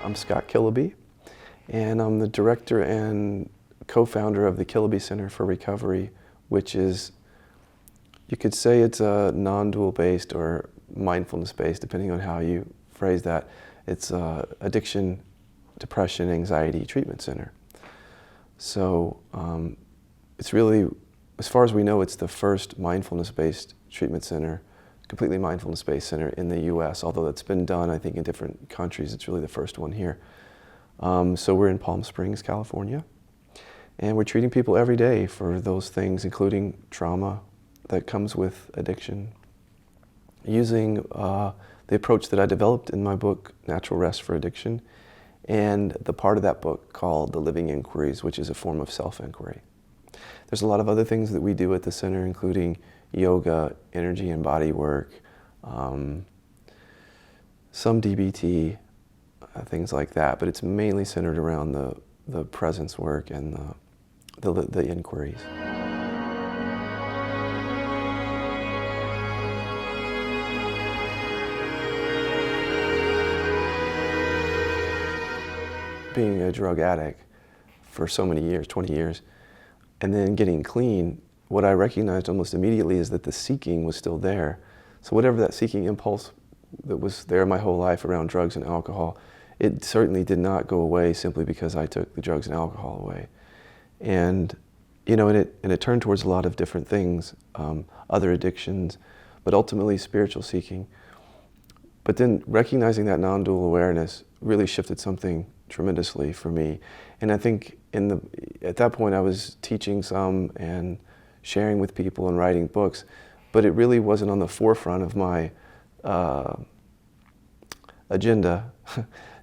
I'm Scott Kiloby, and I'm the director and co-founder of the Kiloby Center for Recovery, which is, you could say it's a non-dual based or mindfulness-based, depending on how you phrase that. It's a addiction, depression, anxiety treatment center. So it's really, as far as we know, it's the first mindfulness-based treatment center, completely mindfulness-based center in the U.S., although it's been done, I think, in different countries. It's really the first one here. So we're in Palm Springs, California, and we're treating people every day for those things, including trauma that comes with addiction, using the approach that I developed in my book, Natural Rest for Addiction, and the part of that book called The Living Inquiries, which is a form of self-inquiry. There's a lot of other things that we do at the center, including yoga, energy and body work, some DBT, things like that, but it's mainly centered around the presence work and the inquiries. Being a drug addict for so many years, 20 years, and then getting clean, what I recognized almost immediately is that the seeking was still there. So whatever that seeking impulse that was there my whole life around drugs and alcohol, it certainly did not go away simply because I took the drugs and alcohol away. And you know, and it turned towards a lot of different things, other addictions, but ultimately spiritual seeking. But then recognizing that non-dual awareness really shifted something tremendously for me. And I think at that point I was teaching some and sharing with people and writing books, but it really wasn't on the forefront of my agenda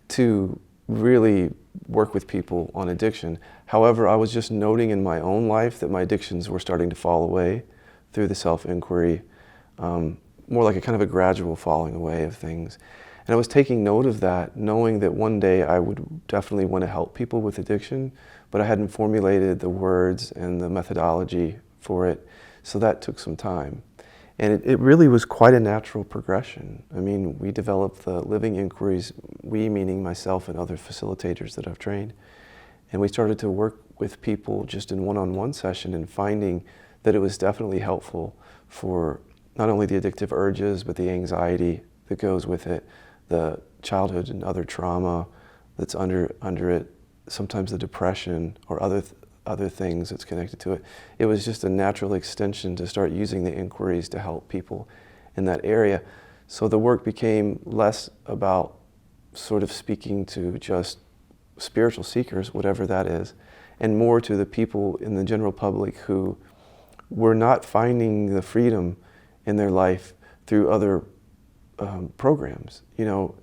to really work with people on addiction. However, I was just noting in my own life that my addictions were starting to fall away through the self-inquiry, more like a kind of a gradual falling away of things. And I was taking note of that, knowing that one day I would definitely want to help people with addiction, but I hadn't formulated the words and the methodology for it, so that took some time. And it really was quite a natural progression. I mean, we developed the living inquiries, we meaning myself and other facilitators that I've trained, and we started to work with people just in one-on-one session and finding that it was definitely helpful for not only the addictive urges, but the anxiety that goes with it, the childhood and other trauma that's under it, sometimes the depression or other things that's connected to it. It was just a natural extension to start using the inquiries to help people in that area. So the work became less about sort of speaking to just spiritual seekers, whatever that is, and more to the people in the general public who were not finding the freedom in their life through other programs. You know,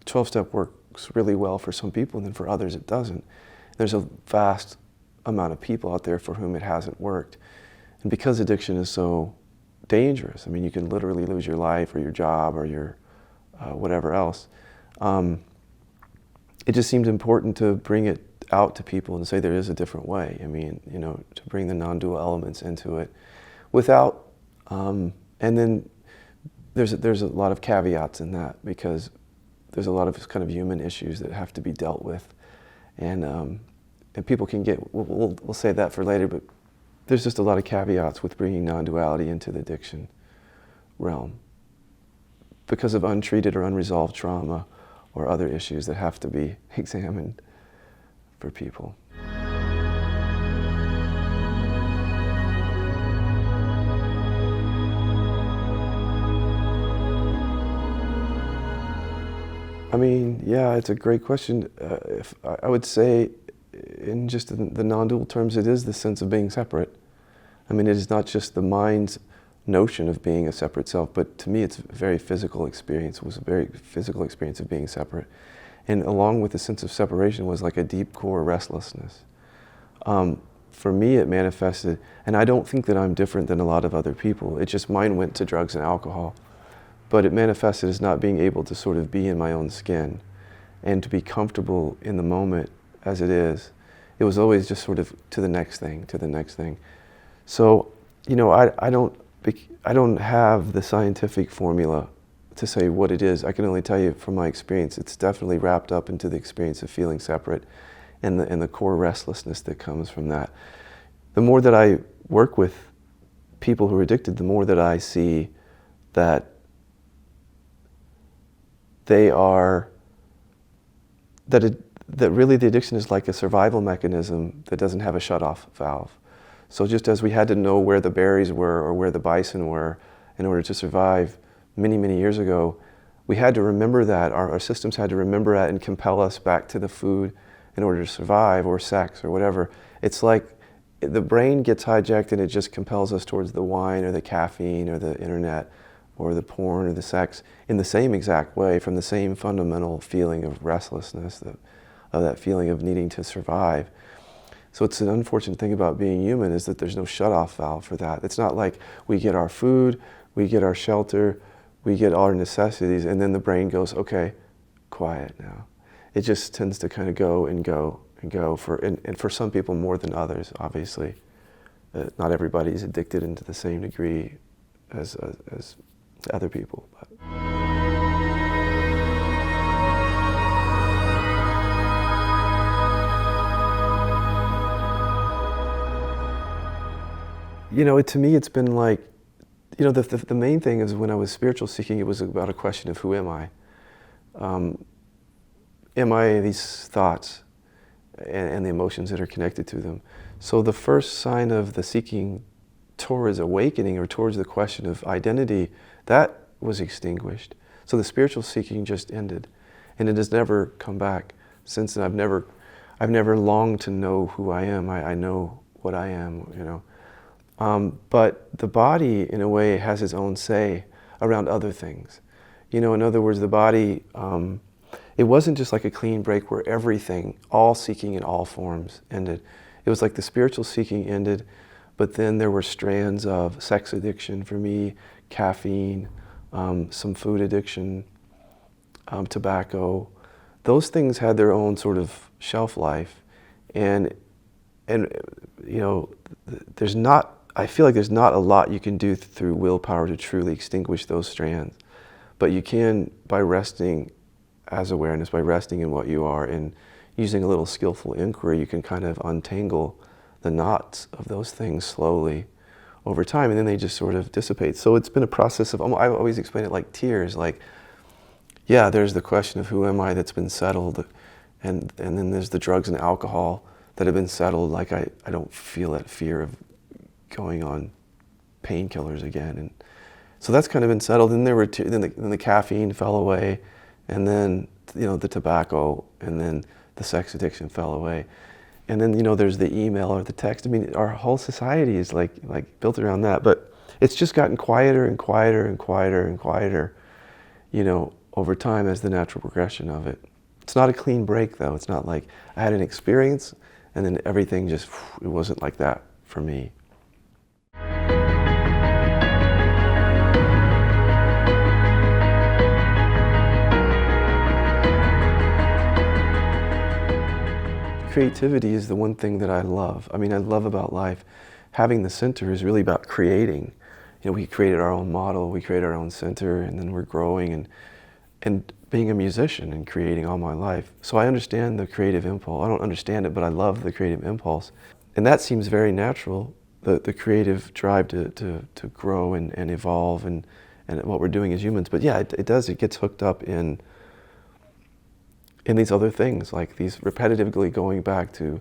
12-step works really well for some people, and then for others it doesn't. There's a vast amount of people out there for whom it hasn't worked. And because addiction is so dangerous, I mean, you can literally lose your life or your job or your whatever else, it just seemed important to bring it out to people and say there is a different way. I mean, you know, to bring the non-dual elements into it without, and then there's a lot of caveats in that, because there's a lot of kind of human issues that have to be dealt with, and people can get, we'll save that for later, but there's just a lot of caveats with bringing non-duality into the addiction realm because of untreated or unresolved trauma or other issues that have to be examined for people. I mean, yeah, it's a great question. If I would say, in just the non-dual terms, it is the sense of being separate. I mean, it is not just the mind's notion of being a separate self, but to me it's a very physical experience. It was a very physical experience of being separate. And along with the sense of separation was like a deep core restlessness. For me it manifested, and I don't think that I'm different than a lot of other people, it just mine went to drugs and alcohol. But it manifested as not being able to sort of be in my own skin and to be comfortable in the moment as it is. It was always just sort of to the next thing, to the next thing. So, you know, I don't have the scientific formula to say what it is. I can only tell you from my experience, it's definitely wrapped up into the experience of feeling separate and the core restlessness that comes from that. The more that I work with people who are addicted, the more that I see that they are, that really the addiction is like a survival mechanism that doesn't have a shut-off valve. So just as we had to know where the berries were or where the bison were in order to survive many, many years ago, we had to remember that. Our systems had to remember that and compel us back to the food in order to survive, or sex, or whatever. It's like the brain gets hijacked and it just compels us towards the wine or the caffeine or the internet or the porn or the sex in the same exact way, from the same fundamental feeling of restlessness, of that feeling of needing to survive. So it's an unfortunate thing about being human, is that there's no shut-off valve for that. It's not like we get our food, we get our shelter, we get our necessities, and then the brain goes, okay, quiet now. It just tends to kind of go and go and go, and for some people more than others, obviously. Not everybody's addicted into the same degree as other people. But. You know, to me it's been like, you know, the main thing is when I was spiritual seeking, it was about a question of who am I? Am I these thoughts and the emotions that are connected to them? So the first sign of the seeking towards awakening, or towards the question of identity, that was extinguished. So the spiritual seeking just ended, and it has never come back since then. I've never longed to know who I am. I know what I am, you know. But the body, in a way, has its own say around other things. You know, in other words, the body, it wasn't just like a clean break where everything, all seeking in all forms, ended. It was like the spiritual seeking ended, but then there were strands of sex addiction for me, caffeine, some food addiction, tobacco. Those things had their own sort of shelf life, and you know, I feel like there's not a lot you can do through willpower to truly extinguish those strands, but you can by resting as awareness, by resting in what you are and using a little skillful inquiry. You can kind of untangle the knots of those things slowly over time, and then they just sort of dissipate. So it's been a process of, I always explain it like tears, like, yeah, there's the question of who am I that's been settled, and then there's the drugs and alcohol that have been settled, like I don't feel that fear of going on painkillers again. And so that's kind of been settled. And there were then the caffeine fell away, and then, you know, the tobacco, and then the sex addiction fell away. And then, you know, there's the email or the text. I mean, our whole society is like built around that, but it's just gotten quieter and quieter and quieter and quieter, you know, over time as the natural progression of it. It's not a clean break, though. It's not like I had an experience and then everything just, it wasn't like that for me. Creativity is the one thing that I love. I mean, I love about life. Having the center is really about creating. You know, we created our own model, we created our own center, and then we're growing and being a musician and creating all my life. So I understand the creative impulse. I don't understand it, but I love the creative impulse. And that seems very natural, the creative drive to grow and evolve and what we're doing as humans. But yeah, it does, it gets hooked up in these other things, like these repetitively going back to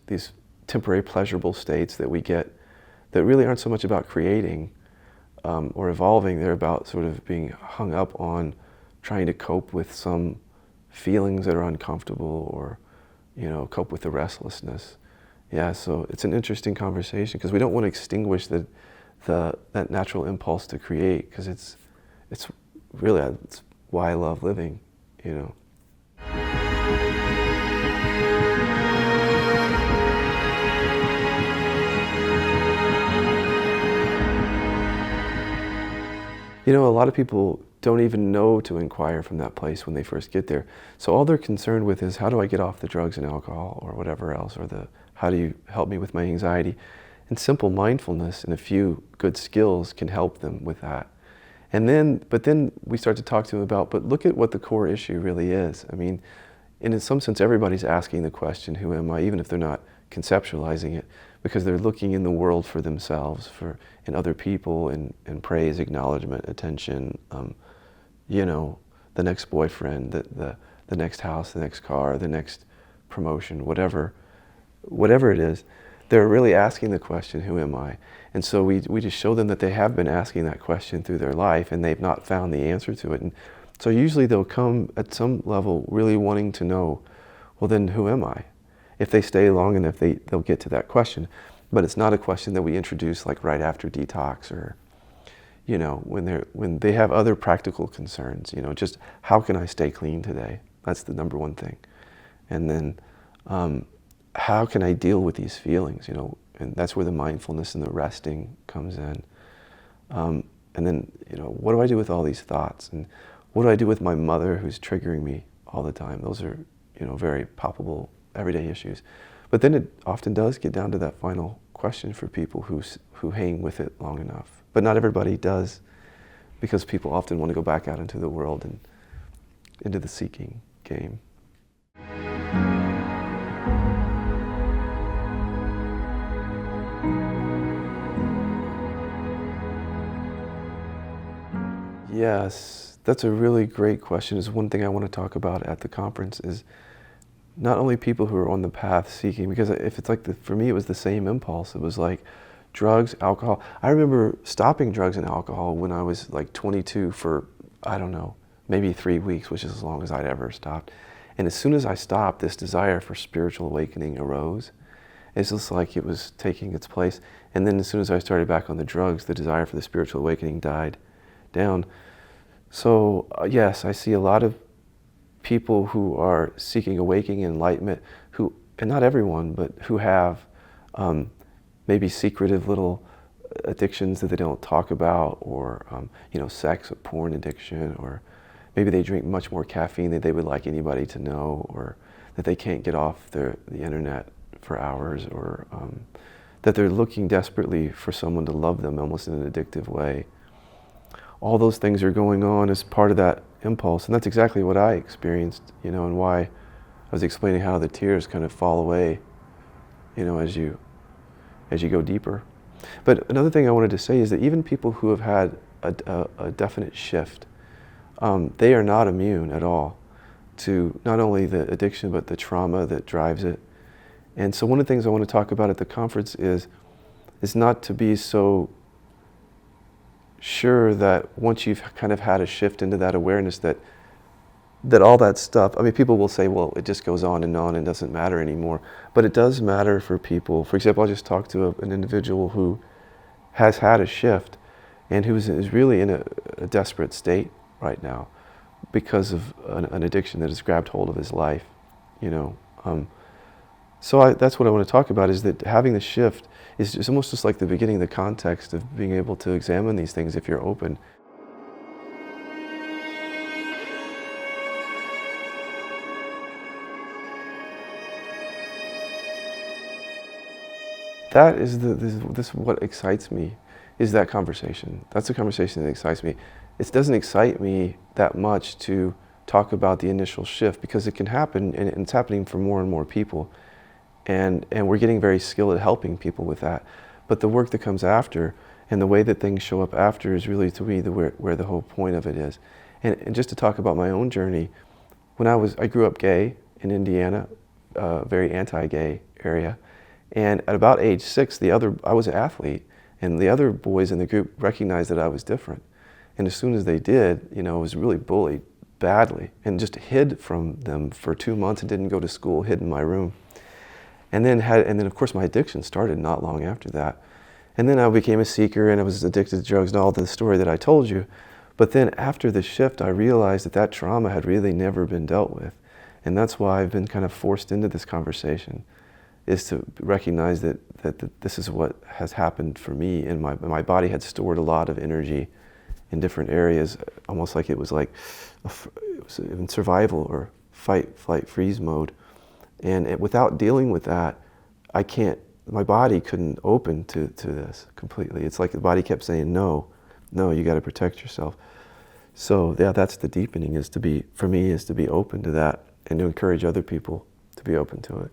these temporary pleasurable states that we get that really aren't so much about creating or evolving. They're about sort of being hung up on trying to cope with some feelings that are uncomfortable, or, you know, cope with the restlessness. Yeah, so it's an interesting conversation because we don't want to extinguish that natural impulse to create, because it's really, it's why I love living, you know. You know, a lot of people don't even know to inquire from that place when they first get there. So all they're concerned with is, how do I get off the drugs and alcohol or whatever else, or how do you help me with my anxiety? And simple mindfulness and a few good skills can help them with that. But then we start to talk to them about, but look at what the core issue really is. I mean, and in some sense, everybody's asking the question, who am I, even if they're not conceptualizing it, because they're looking in the world for themselves, in other people, in praise, acknowledgement, attention, you know, the next boyfriend, the next house, the next car, the next promotion, whatever it is. They're really asking the question, who am I? And so we just show them that they have been asking that question through their life and they've not found the answer to it. And so usually they'll come at some level really wanting to know, well then who am I? If they stay long enough, they'll get to that question. But it's not a question that we introduce like right after detox, or, you know, when they have other practical concerns, you know, just how can I stay clean today? That's the number one thing. And then how can I deal with these feelings, you know? And that's where the mindfulness and the resting comes in. And then, you know, what do I do with all these thoughts? And what do I do with my mother who's triggering me all the time? Those are, you know, very palpable everyday issues. But then it often does get down to that final question for people who hang with it long enough. But not everybody does, because people often want to go back out into the world and into the seeking game. Yes, that's a really great question. It's one thing I want to talk about at the conference, is not only people who are on the path seeking, because if it's like, for me it was the same impulse. It was like drugs, alcohol. I remember stopping drugs and alcohol when I was like 22 for, I don't know, maybe 3 weeks, which is as long as I'd ever stopped. And as soon as I stopped, this desire for spiritual awakening arose. It's just like it was taking its place. And then as soon as I started back on the drugs, the desire for the spiritual awakening died down. So yes, I see a lot of people who are seeking awakening and enlightenment, who, and not everyone, but who have maybe secretive little addictions that they don't talk about, or you know, sex or porn addiction, or maybe they drink much more caffeine than they would like anybody to know, or that they can't get off the internet for hours, or that they're looking desperately for someone to love them almost in an addictive way. All those things are going on as part of that impulse, and that's exactly what I experienced, you know, and why I was explaining how the tears kind of fall away, you know, as you go deeper. But another thing I wanted to say is that even people who have had a definite shift, they are not immune at all to not only the addiction but the trauma that drives it. And so one of the things I want to talk about at the conference is not to be so sure that once you've kind of had a shift into that awareness that all that stuff, I mean, people will say, well, it just goes on and doesn't matter anymore. But it does matter for people. For example, I just talked to an individual who has had a shift and who is really in a desperate state right now because of an addiction that has grabbed hold of his life, you know. So that's what I want to talk about, is that having the shift is almost just like the beginning, the context of being able to examine these things if you're open. That is this what excites me, is that conversation. That's the conversation that excites me. It doesn't excite me that much to talk about the initial shift, because it can happen, and it's happening for more and more people. And we're getting very skilled at helping people with that. But the work that comes after, and the way that things show up after, is really, to me, where the whole point of it is. And just to talk about my own journey, I grew up gay in Indiana, very anti-gay area. And at about age 6, I was an athlete, and the other boys in the group recognized that I was different. And as soon as they did, you know, I was really bullied badly, and just hid from them for 2 months and didn't go to school, hid in my room. And then of course my addiction started not long after that. And then I became a seeker, and I was addicted to drugs and all the story that I told you. But then after the shift, I realized that trauma had really never been dealt with. And that's why I've been kind of forced into this conversation, is to recognize that this is what has happened for me. And my body had stored a lot of energy in different areas, almost like it was in survival or fight, flight, freeze mode. And without dealing with that, my body couldn't open to this completely. It's like the body kept saying no. No, you got to protect yourself. So yeah, that's the deepening, is to be, for me, is to be open to that and to encourage other people to be open to it.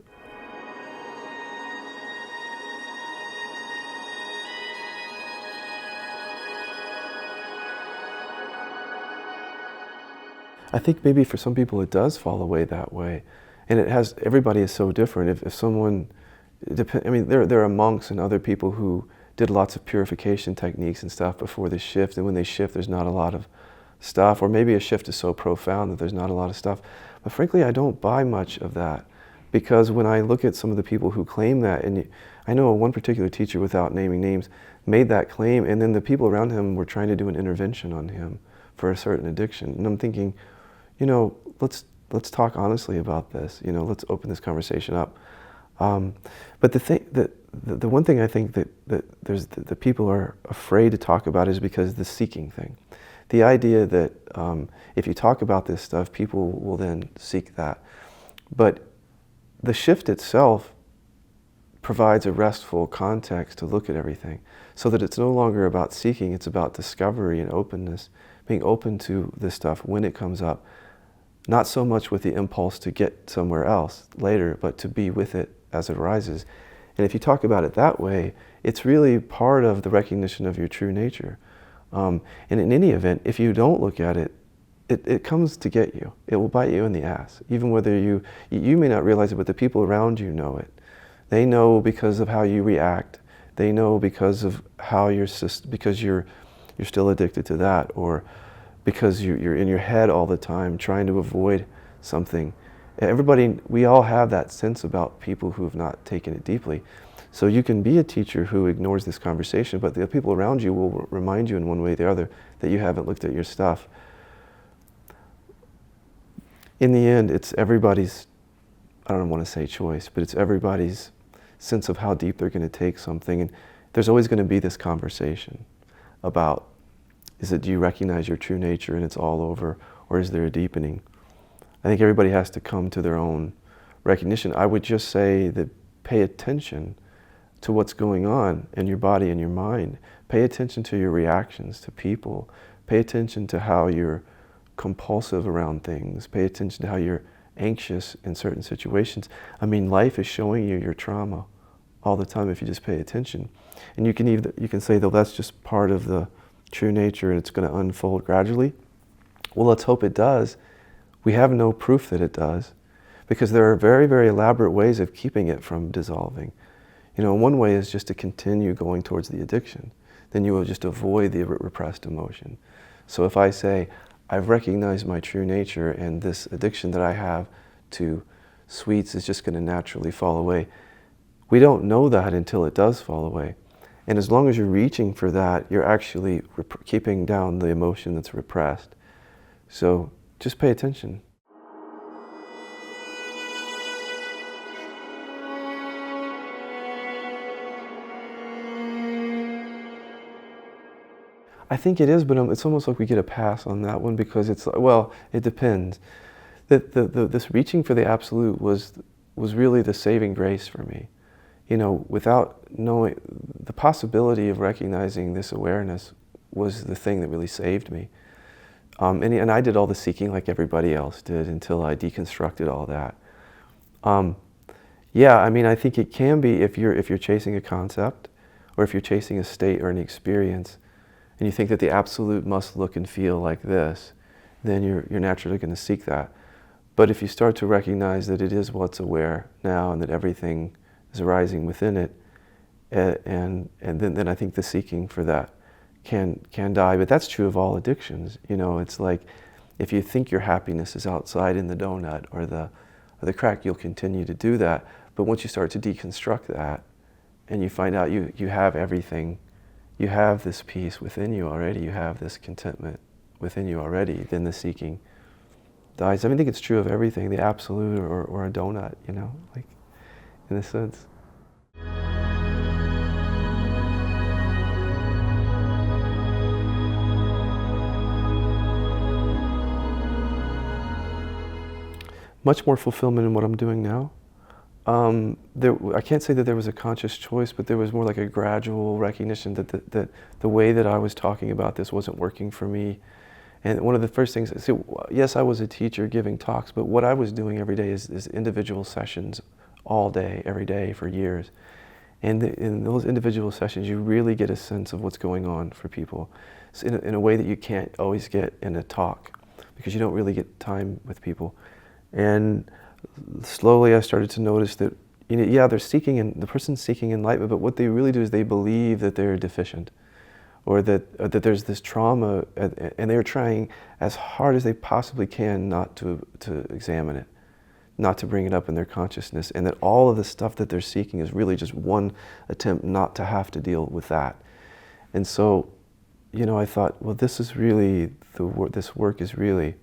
I think maybe for some people it does fall away that way. And it has, everybody is so different. If someone, I mean, there are monks and other people who did lots of purification techniques and stuff before the shift, and when they shift there's not a lot of stuff, or maybe a shift is so profound that there's not a lot of stuff. But frankly, I don't buy much of that, because when I look at some of the people who claim that, and I know one particular teacher, without naming names, made that claim, and then the people around him were trying to do an intervention on him for a certain addiction. And I'm thinking, you know, let's talk honestly about this. You know, let's open this conversation up. But the one thing I think that people are afraid to talk about is because the seeking thing. The idea that if you talk about this stuff, people will then seek that. But the shift itself provides a restful context to look at everything, so that it's no longer about seeking, it's about discovery and openness, being open to this stuff when it comes up. Not so much with the impulse to get somewhere else later, but to be with it as it arises. And if you talk about it that way, it's really part of the recognition of your true nature. And in any event, if you don't look at it, it comes to get you. It will bite you in the ass. Even whether you may not realize it, but the people around you know it. They know because of how you react. They know because of how because you're still addicted to that, or because you're in your head all the time trying to avoid something. Everybody, we all have that sense about people who have not taken it deeply. So you can be a teacher who ignores this conversation, but the people around you will remind you in one way or the other that you haven't looked at your stuff. In the end, it's everybody's, I don't want to say choice, but it's everybody's sense of how deep they're going to take something. And there's always going to be this conversation about, is it, do you recognize your true nature and it's all over, or is there a deepening? I think everybody has to come to their own recognition. I would just say that pay attention to what's going on in your body and your mind. Pay attention to your reactions to people. Pay attention to how you're compulsive around things. Pay attention to how you're anxious in certain situations. I mean, life is showing you your trauma all the time if you just pay attention. And you can say, though, that's just part of the true nature and it's going to unfold gradually. Well, let's hope it does. We have no proof that it does, because there are very, very elaborate ways of keeping it from dissolving. You know, one way is just to continue going towards the addiction. Then you will just avoid the repressed emotion. So if I say, I've recognized my true nature and this addiction that I have to sweets is just going to naturally fall away. We don't know that until it does fall away. And as long as you're reaching for that, you're actually keeping down the emotion that's repressed. So just pay attention. I think it is, but it's almost like we get a pass on that one, because it's, well, it depends. This reaching for the absolute was really the saving grace for me. You know, without knowing, the possibility of recognizing this awareness was the thing that really saved me. And I did all the seeking like everybody else did until I deconstructed all that. Yeah, I mean, I think it can be if you're chasing a concept, or if you're chasing a state or an experience, and you think that the absolute must look and feel like this, then you're naturally going to seek that. But if you start to recognize that it is what's aware now and that everything is arising within it, and then I think the seeking for that can die. But that's true of all addictions. You know, it's like if you think your happiness is outside in the donut or the crack, you'll continue to do that. But once you start to deconstruct that, and you find out you have everything, you have this peace within you already, you have this contentment within you already, then the seeking dies. I mean, I think it's true of everything, the absolute or a donut, you know, like in a sense. Much more fulfillment in what I'm doing now. I can't say that there was a conscious choice, but there was more like a gradual recognition that the way that I was talking about this wasn't working for me. And one of the first things, so yes, I was a teacher giving talks, but what I was doing every day is individual sessions all day, every day for years. And in those individual sessions, you really get a sense of what's going on for people in a way that you can't always get in a talk, because you don't really get time with people. And slowly I started to notice that, yeah, the person's seeking enlightenment, but what they really do is they believe that they're deficient, or that there's this trauma, and they're trying as hard as they possibly can not to examine it, not to bring it up in their consciousness, and that all of the stuff that they're seeking is really just one attempt not to have to deal with that. And so, I thought, well, this is really, this work is really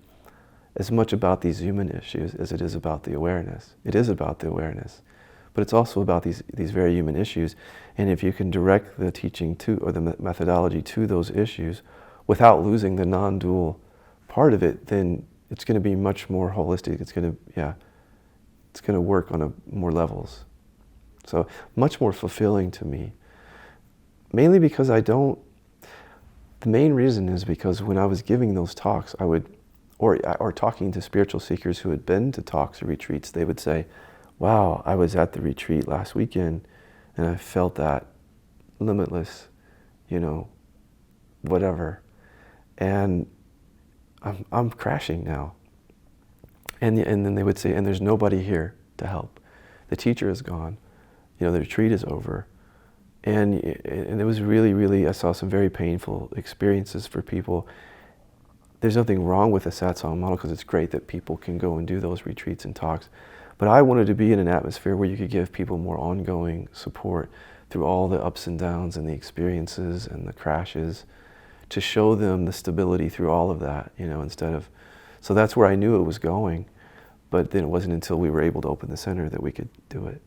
as much about these human issues as it is about the awareness. It is about the awareness, but it's also about these very human issues. And if you can direct the teaching to, or the methodology to those issues without losing the non-dual part of it, then it's going to be much more holistic. It's going to work on more levels. So much more fulfilling to me. Mainly because the main reason is because when I was giving those talks, I would, or talking to spiritual seekers who had been to talks or retreats, they would say, wow, I was at the retreat last weekend and I felt that limitless, whatever. And I'm crashing now. And then they would say, and there's nobody here to help. The teacher is gone. The retreat is over. And it was really, really, I saw some very painful experiences for people. There's nothing wrong with the satsang model, because it's great that people can go and do those retreats and talks. But I wanted to be in an atmosphere where you could give people more ongoing support through all the ups and downs and the experiences and the crashes, to show them the stability through all of that, instead of, so that's where I knew it was going. But then it wasn't until we were able to open the center that we could do it.